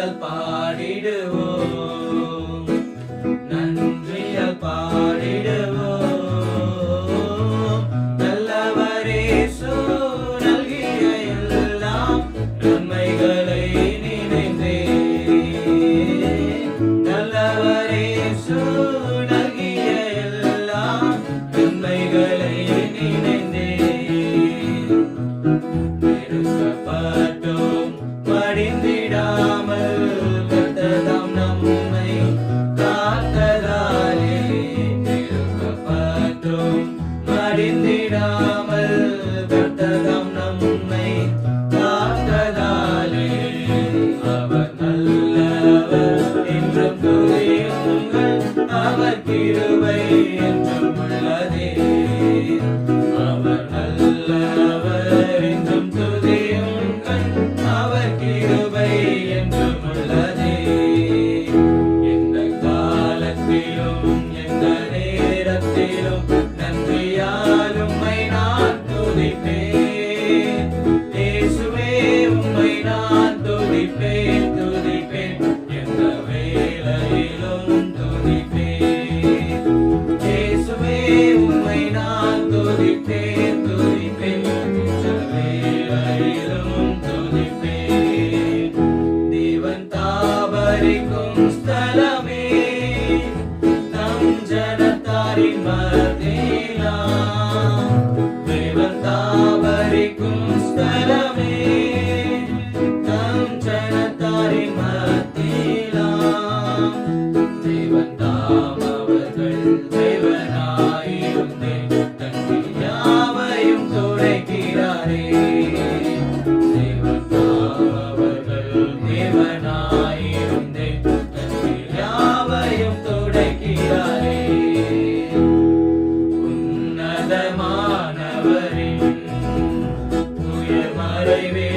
நன்றியால் பாடிடுவோம், நன்றியால் பாடிடுவோம். நல்லவரேசு நல்கிய எல்லாம் நன்மைகளை நினைந்தே, நல்லவரேசு நல்கிய எல்லாம் நன்மைகளை நினைந்தே. நெருக்கப்பட்டோம் மடிந்திடாமல் கர்த்ததாம் நம்மை காத்ததாலே, நெருக்கப்பட்டோம் மடிந்திடாமல் கர்த்ததாம் நம்மை காத்ததாலே. அவர் நல்லவர் என்றும் துதியுங்கள், அவர் கிருபை என்றும் உள்ளதே. அவர் நல்லவர் என்றும் துதியுங்கள், அவர் கிருபை என்றும் உள்ளதே. எந்த காலத்திலும் எந்த நேரத்திலும் நன்றியால் உம்மை நான் துதிப்பேன். இயேசுவே உம்மை நான் துதிப்பேன், துதிப்பேன், எந்த வேளையிலும் துதிப்பேன். இயேசுவே உம்மை நான் துதிப்பேன், துதிப்பேன், எந்த வேளையிலும் துதிப்பேன். தேவன் தாபரிக்கும் ஸ்தலமே, தம் ஜனத்தாரின் மத்தியிலாம். தேவன் தாபரிக்கும் ஸ்தலமே, தம் ஜனத்தாரின் மத்தியிலாம். தேவன் தாம் அவர்கள் தேவனாயிருந்தே, தங்கள் யாவையும் துடைக்கிறாரே. தேவன் தாம் அவர்கள் தேவனாயிருந்தே, தங்கள் யாவையும் துடைக்கிறாரே. உன்னதமானவரின் உயர் மறைவே